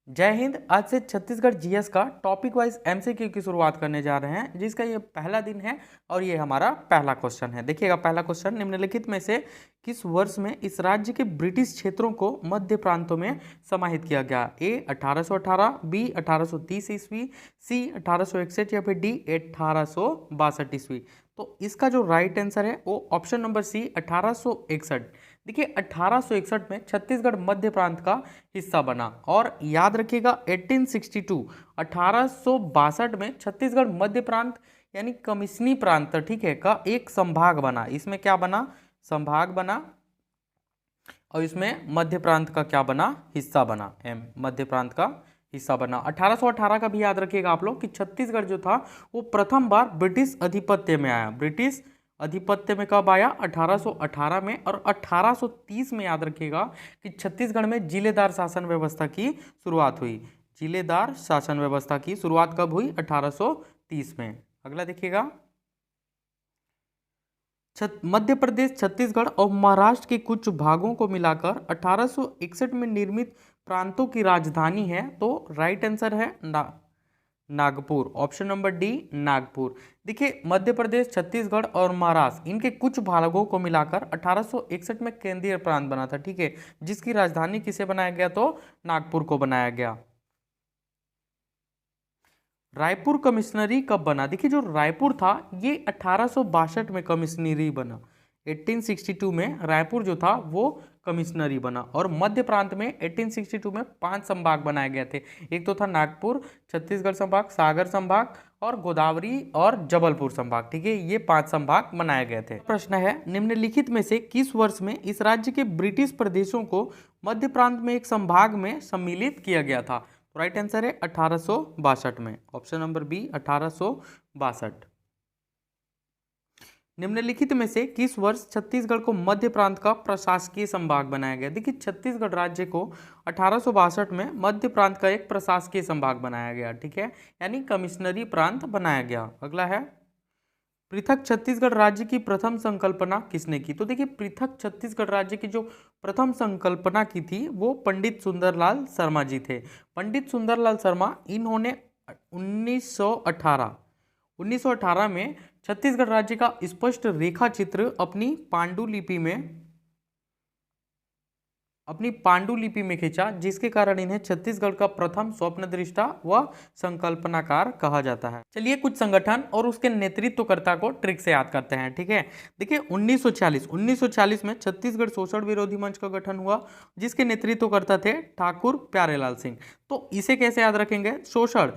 जय हिंद। आज से छत्तीसगढ़ जीएस का टॉपिक वाइज एमसीक्यू की शुरुआत करने जा रहे हैं, जिसका ये पहला दिन है और ये हमारा पहला क्वेश्चन है। देखिएगा, पहला क्वेश्चन, निम्नलिखित में से किस वर्ष में इस राज्य के ब्रिटिश क्षेत्रों को मध्य प्रांतों में समाहित किया गया? ए 1818, बी 1830 ईस्वी, सी 1861 या फिर डी 1862 ईस्वी। तो इसका जो राइट आंसर है वो ऑप्शन नंबर सी 1861। देखिए, 1861 में छत्तीसगढ़ मध्य प्रांत का हिस्सा बना। और याद रखिएगा 1862 1862 में छत्तीसगढ़ मध्य प्रांत यानी कमिश्नी प्रांत, ठीक है, का एक संभाग बना। इसमें क्या बना? संभाग बना। और इसमें मध्य प्रांत का क्या बना? हिस्सा बना। एम मध्य प्रांत का हिस्सा बना। 1818 का भी याद रखिएगा आप लोग कि छत्तीसगढ़ जो था वो प्रथम बार ब्रिटिश अधिपत्य में आया। ब्रिटिश अधिपत्य में कब आया? 1818 में। और 1830 में याद रखिएगा कि छत्तीसगढ़ में जिलेदार शासन व्यवस्था की शुरुआत हुई। जिलेदार शासन व्यवस्था की शुरुआत कब हुई? 1830 में। अगला देखिएगा, मध्य प्रदेश, छत्तीसगढ़ और महाराष्ट्र के कुछ भागों को मिलाकर 1861 में निर्मित प्रांतों की राजधानी है। तो राइट आंसर है Nagpur. Option number D Nagpur. देखिए, मध्य प्रदेश, छत्तीसगढ़ और महाराष्ट्र, इनके कुछ भागों को मिलाकर 1861 में केंद्रीय प्रांत बना था, ठीक है, जिसकी राजधानी किसे बनाया गया? तो नागपुर को बनाया गया। रायपुर कमिश्नरी कब बना? देखिए, जो रायपुर था ये 1862 में कमिश्नरी बना। 1862 में रायपुर जो था वो कमिश्नरी बना। और मध्य प्रांत में 1862 में 5 संभाग बनाए गए थे। एक तो था नागपुर, छत्तीसगढ़ संभाग, सागर संभाग और गोदावरी और जबलपुर संभाग, ठीक है, ये 5 संभाग बनाए गए थे। प्रश्न है, निम्नलिखित में से किस वर्ष में इस राज्य के ब्रिटिश प्रदेशों को मध्य प्रांत में एक संभाग में सम्मिलित किया गया था? तो राइट आंसर है 1862 में। Option number B 1862। निम्नलिखित में से किस वर्ष छत्तीसगढ़ को मध्य प्रांत का प्रशासकीय संभाग बनाया गया? देखिए, छत्तीसगढ़ राज्य को 1862 में मध्य प्रांत का एक प्रशासकीय संभाग बनाया गया, ठीक है, यानी कमिश्नरी प्रांत बनाया गया। अगला है, पृथक छत्तीसगढ़ राज्य की प्रथम संकल्पना किसने की? तो देखिए, पृथक छत्तीसगढ़ राज्य की जो प्रथम संकल्पना की थी वो पंडित सुंदरलाल शर्मा जी थे। पंडित सुंदरलाल शर्मा, इन्होंने 1918 में छत्तीसगढ़ राज्य का स्पष्ट रेखा चित्र अपनी पांडुलिपि में खींचा, जिसके कारण इन्हें छत्तीसगढ़ का प्रथम स्वप्नदृष्टा व संकल्पनाकार कहा जाता है। चलिए, कुछ संगठन और उसके नेतृत्वकर्ता को ट्रिक से याद करते हैं, ठीक है। देखिए, 1940 में छत्तीसगढ़ शोषण विरोधी मंच का गठन हुआ, जिसके नेतृत्वकर्ता थे ठाकुर प्यारेलाल सिंह। तो इसे कैसे याद रखेंगे? शोषण,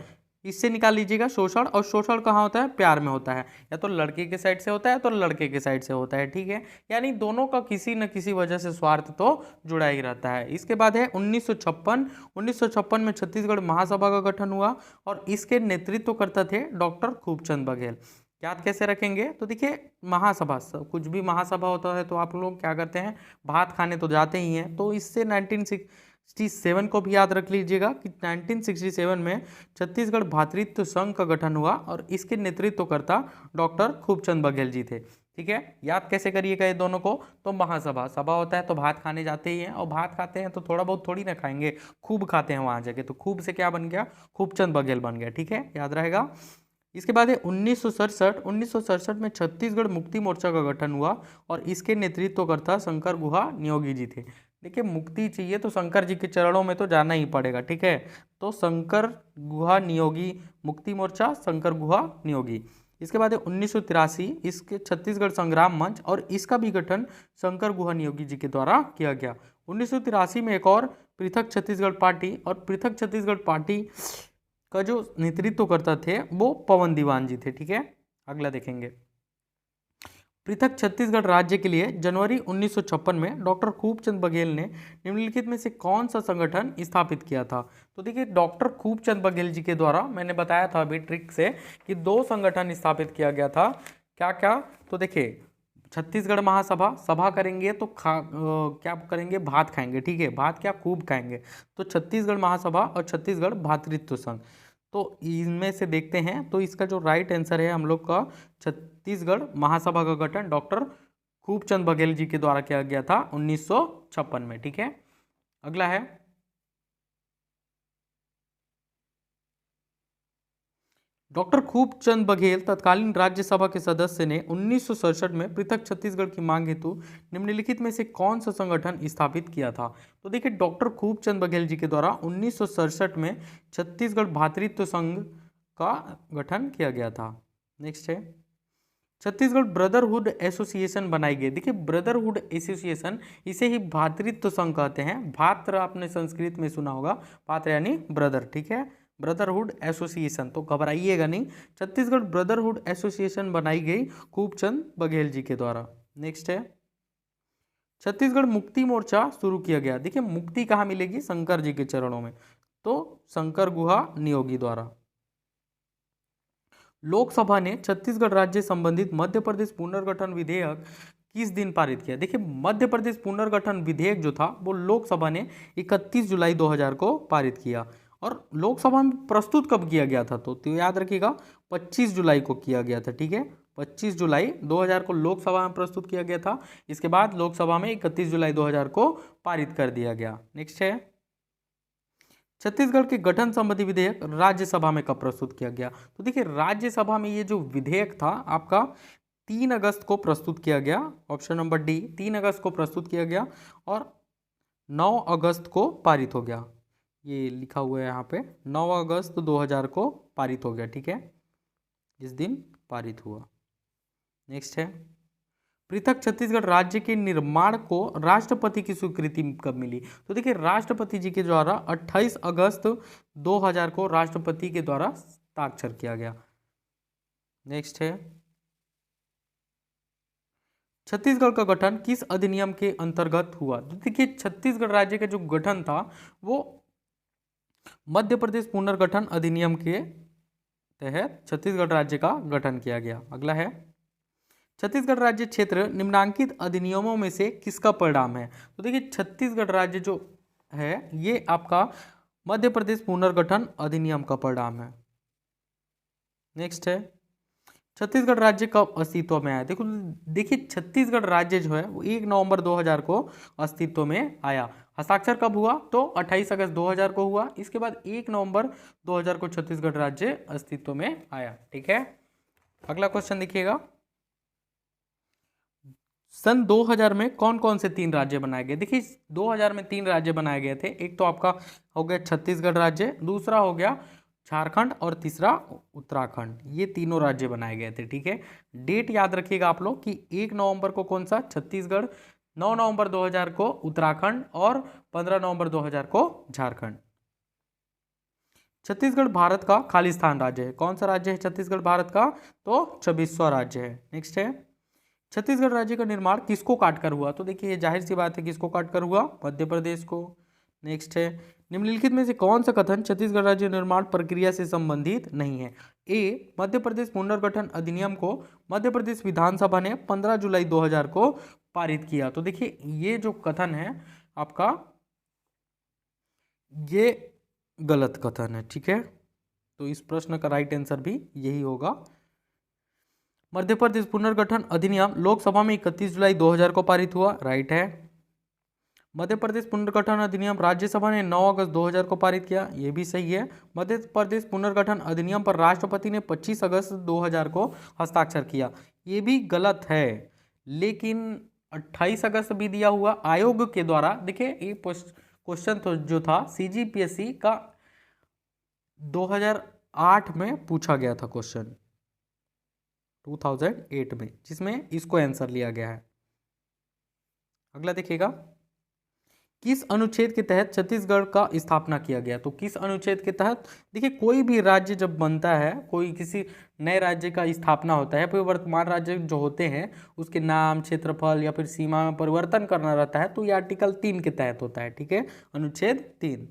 इससे निकाल लीजिएगा शोषण। और शोषण कहाँ होता है? प्यार में होता है। या तो लड़की के साइड से होता है तो लड़के के साइड से होता है, ठीक है, यानी दोनों का किसी न किसी वजह से स्वार्थ तो जुड़ा ही रहता है। इसके बाद है 1956 में छत्तीसगढ़ महासभा का गठन हुआ और इसके नेतृत्वकर्ता थे डॉक्टर खूबचंद बघेल। याद कैसे रखेंगे? तो देखिए, महासभा, कुछ भी महासभा होता है तो आप लोग क्या करते हैं? भात खाने तो जाते ही हैं। तो इससे 1967 को भी याद रख लीजिएगा कि 1967 में छत्तीसगढ़ भातृत्व संघ का गठन हुआ और इसके नेतृत्वकर्ता डॉक्टर खूबचंद बघेल जी थे, ठीक है। याद कैसे करिएगा ये दोनों को? तो महासभा, सभा होता है तो भात खाने जाते ही हैं, और भात खाते हैं तो थोड़ा बहुत थोड़ी ना खाएंगे, खूब खाते हैं वहां जाके। तो खूब से क्या बन गया? खूबचंद बघेल बन गया, ठीक है, याद रहेगा। इसके बाद है 1967 में छत्तीसगढ़ मुक्ति मोर्चा का गठन हुआ और इसके नेतृत्वकर्ता शंकर गुहा नियोगी जी थे। देखिए, मुक्ति चाहिए तो शंकर जी के चरणों में तो जाना ही पड़ेगा, ठीक है। तो शंकर गुहा नियोगी, मुक्ति मोर्चा, शंकर गुहा नियोगी। इसके बाद है 1983, इसके छत्तीसगढ़ संग्राम मंच, और इसका भी गठन शंकर गुहा नियोगी जी के द्वारा किया गया। 1983 में एक और पृथक छत्तीसगढ़ पार्टी, और पृथक छत्तीसगढ़ पार्टी का जो नेतृत्व करता थे वो पवन दीवान जी थे, ठीक है। अगला देखेंगे, पृथक छत्तीसगढ़ राज्य के लिए जनवरी 1956 में डॉक्टर खूबचंद बघेल ने निम्नलिखित में से कौन सा संगठन स्थापित किया था? तो देखिए, डॉक्टर खूबचंद बघेल जी के द्वारा, मैंने बताया था अभी ट्रिक से कि 2 संगठन स्थापित किया गया था। क्या क्या? तो देखिए, छत्तीसगढ़ महासभा, सभा करेंगे तो क्या करेंगे? भात खाएंगे, ठीक है, भात क्या? खूब खाएंगे। तो छत्तीसगढ़ महासभा और छत्तीसगढ़ भातृत्व संघ, तो इनमें से देखते हैं। तो इसका जो राइट आंसर है हम लोग का, छत्तीसगढ़ महासभा का गठन डॉक्टर खूबचंद बघेल जी के द्वारा किया गया था 1956 में, ठीक है। अगला है, डॉक्टर खूबचंद बघेल तत्कालीन राज्यसभा के सदस्य ने 1967 में पृथक छत्तीसगढ़ की मांग हेतु निम्नलिखित में से कौन सा संगठन स्थापित किया था? तो देखिए, डॉक्टर खूबचंद बघेल जी के द्वारा 1967 में छत्तीसगढ़ भातृत्व संघ का गठन किया गया था। नेक्स्ट है, छत्तीसगढ़ ब्रदरहुड एसोसिएशन बनाई गई। देखिए, ब्रदरहुड एसोसिएशन, इसे ही भातृत्व संघ कहते हैं। भात्र आपने संस्कृत में सुना होगा, पात्र यानी ब्रदर, ठीक है, ब्रदरहुड एसोसिएशन, तो घबराइएगा नहीं। छत्तीसगढ़ ब्रदरहुड एसोसिएशन बनाई गई खूबचंद बघेल जी के द्वारा। नेक्स्ट है, छत्तीसगढ़ मुक्ति मोर्चा शुरू किया गया। देखिए, मुक्ति कहाँ मिलेगी? शंकर जी के चरणों में, तो शंकर गुहा नियोगी द्वारा। लोकसभा ने छत्तीसगढ़ राज्य संबंधित मध्य प्रदेश पुनर्गठन विधेयक किस दिन पारित किया? देखिए, मध्य प्रदेश पुनर्गठन विधेयक जो था वो लोकसभा ने 31 जुलाई 2000 को पारित किया। और लोकसभा में प्रस्तुत कब किया गया था? तो याद रखिएगा, 25 जुलाई को किया गया था, ठीक है, 25 जुलाई 2000 को लोकसभा में प्रस्तुत किया गया था। इसके बाद लोकसभा में 31 जुलाई 2000 को पारित कर दिया गया। नेक्स्ट है, छत्तीसगढ़ के गठन संबंधी विधेयक राज्यसभा में कब प्रस्तुत किया गया? तो देखिए, राज्यसभा में ये जो विधेयक था आपका 3 अगस्त को प्रस्तुत किया गया। ऑप्शन नंबर डी, 3 अगस्त को प्रस्तुत किया गया और 9 अगस्त को पारित हो गया। ये लिखा हुआ है यहाँ पे, 9 अगस्त 2000 को पारित हो गया, ठीक है, इस दिन पारित हुआ। नेक्स्ट है, पृथक छत्तीसगढ़ राज्य के निर्माण को राष्ट्रपति की स्वीकृति कब मिली? तो देखिए, राष्ट्रपति जी के द्वारा 28 अगस्त 2000 को राष्ट्रपति के द्वारा हस्ताक्षर किया गया। नेक्स्ट है, छत्तीसगढ़ का गठन किस अधिनियम के अंतर्गत हुआ? तो देखिए, छत्तीसगढ़ राज्य का जो गठन था वो मध्य प्रदेश पुनर्गठन अधिनियम के तहत छत्तीसगढ़ राज्य का गठन किया गया। अगला है, छत्तीसगढ़ राज्य क्षेत्र निम्नांकित अधिनियमों में से किसका परिणाम है? तो देखिए, छत्तीसगढ़ राज्य जो है ये आपका मध्य प्रदेश पुनर्गठन अधिनियम का परिणाम है। नेक्स्ट है, छत्तीसगढ़ राज्य कब अस्तित्व में आया? देखिए, छत्तीसगढ़ राज्य जो है वो 1 नवंबर 2000 को अस्तित्व में आया। हस्ताक्षर कब हुआ? तो 28 अगस्त 2000 को हुआ। इसके बाद 1 नवंबर 2000 को छत्तीसगढ़ राज्य अस्तित्व में आया, ठीक है। अगला क्वेश्चन देखिएगा, सन 2000 में कौन कौन से 3 राज्य बनाए गए? देखिए, 2000 में 3 राज्य बनाए गए थे। एक तो आपका हो गया छत्तीसगढ़ राज्य, दूसरा हो गया झारखंड और तीसरा उत्तराखंड। ये तीनों राज्य बनाए गए थे, ठीक है। डेट याद रखिएगा आप लोग कि 1 नवंबर को कौन सा? छत्तीसगढ़, 9 नवंबर 2000 को उत्तराखंड और 15 नवंबर 2000 को झारखंड। छत्तीसगढ़ भारत का खालिस्तान राज्य है। कौन सा राज्य है छत्तीसगढ़ भारत का? तो 26वां राज्य है। नेक्स्ट है, छत्तीसगढ़ राज्य का निर्माण किसको काटकर हुआ? तो देखिए, ये जाहिर सी बात है, किसको काटकर हुआ? मध्य प्रदेश को। नेक्स्ट है, निम्नलिखित में से कौन सा कथन छत्तीसगढ़ राज्य निर्माण प्रक्रिया से संबंधित नहीं है? ए, मध्य प्रदेश पुनर्गठन अधिनियम को मध्य प्रदेश विधानसभा ने 15 जुलाई 2000 को पारित किया। तो देखिए, ये जो कथन है आपका, ये गलत कथन है, ठीक है। तो इस प्रश्न का राइट आंसर भी यही होगा। मध्य प्रदेश पुनर्गठन अधिनियम लोकसभा में 31 जुलाई 2000 को पारित हुआ, राइट है। मध्य प्रदेश पुनर्गठन अधिनियम राज्यसभा ने 9 अगस्त 2000 को पारित किया, ये भी सही है। मध्य प्रदेश पुनर्गठन अधिनियम पर राष्ट्रपति ने 25 अगस्त 2000 को हस्ताक्षर किया, ये भी गलत है। लेकिन 28 अगस्त भी दिया हुआ आयोग के द्वारा। देखिए, ये क्वेश्चन तो जो था CGPSC का 2008 में पूछा गया था क्वेश्चन, 2008 में, जिसमें इसको आंसर लिया गया है। अगला देखिएगा, किस अनुच्छेद के तहत छत्तीसगढ़ का स्थापना किया गया? तो किस अनुच्छेद के तहत? देखिए, कोई भी राज्य जब बनता है, कोई किसी नए राज्य का स्थापना होता है, फिर वर्तमान राज्य जो होते हैं उसके नाम, क्षेत्रफल या फिर सीमा में परिवर्तन करना रहता है, तो ये आर्टिकल 3 के तहत होता है, ठीक है, अनुच्छेद 3।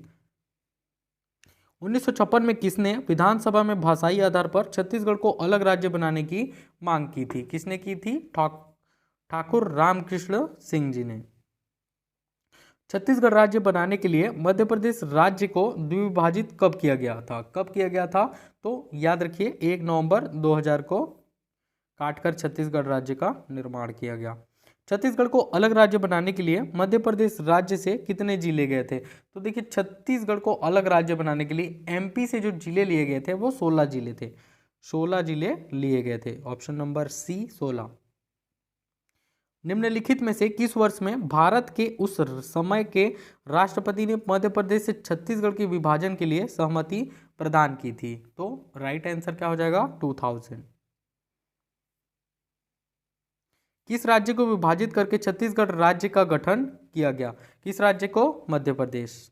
1956 में किसने विधानसभा में भाषाई आधार पर छत्तीसगढ़ को अलग राज्य बनाने की मांग की थी? किसने की थी? ठाकुर रामकृष्ण सिंह जी ने। छत्तीसगढ़ राज्य बनाने के लिए मध्य प्रदेश राज्य को द्विभाजित कब किया गया था? कब किया गया था? तो याद रखिए, 1 नवंबर 2000 को काटकर छत्तीसगढ़ राज्य का निर्माण किया गया। छत्तीसगढ़ को अलग राज्य बनाने के लिए मध्य प्रदेश राज्य से कितने जिले गए थे? तो देखिए, छत्तीसगढ़ को अलग राज्य बनाने के लिए MP से जो जिले लिए गए थे वो 16 जिले थे। 16 जिले लिए गए थे। Option number C 16। निम्नलिखित में से किस वर्ष में भारत के उस समय के राष्ट्रपति ने मध्य प्रदेश से छत्तीसगढ़ के विभाजन के लिए सहमति प्रदान की थी? तो राइट आंसर क्या हो जाएगा? 2000। किस राज्य को विभाजित करके छत्तीसगढ़ राज्य का गठन किया गया? किस राज्य को? मध्य प्रदेश।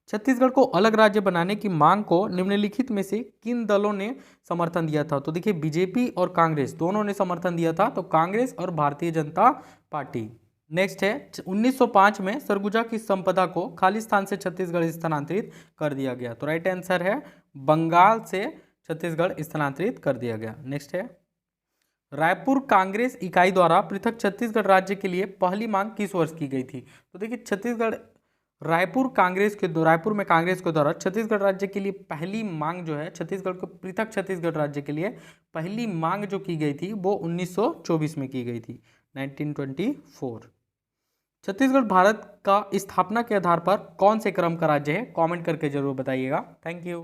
छत्तीसगढ़ को अलग राज्य बनाने की मांग को निम्नलिखित में से किन दलों ने समर्थन दिया था? तो देखिए बीजेपी और कांग्रेस दोनों ने समर्थन दिया था, तो कांग्रेस और भारतीय जनता पार्टी। नेक्स्ट है 1905 में सरगुजा की संपदा को खालिस्तान से छत्तीसगढ़ स्थानांतरित कर दिया गया। तो राइट आंसर है बंगाल से छत्तीसगढ़ स्थानांतरित कर दिया गया। नेक्स्ट है रायपुर कांग्रेस इकाई द्वारा पृथक छत्तीसगढ़ राज्य के लिए पहली मांग किस वर्ष की गई थी? तो देखिए छत्तीसगढ़ रायपुर में कांग्रेस के द्वारा छत्तीसगढ़ राज्य के लिए पहली मांग जो है, छत्तीसगढ़ को पृथक छत्तीसगढ़ राज्य के लिए पहली मांग जो की गई थी वो 1924 में की गई थी, 1924। छत्तीसगढ़ भारत का स्थापना के आधार पर कौन से क्रम का राज्य है? कमेंट करके जरूर बताइएगा। Thank you.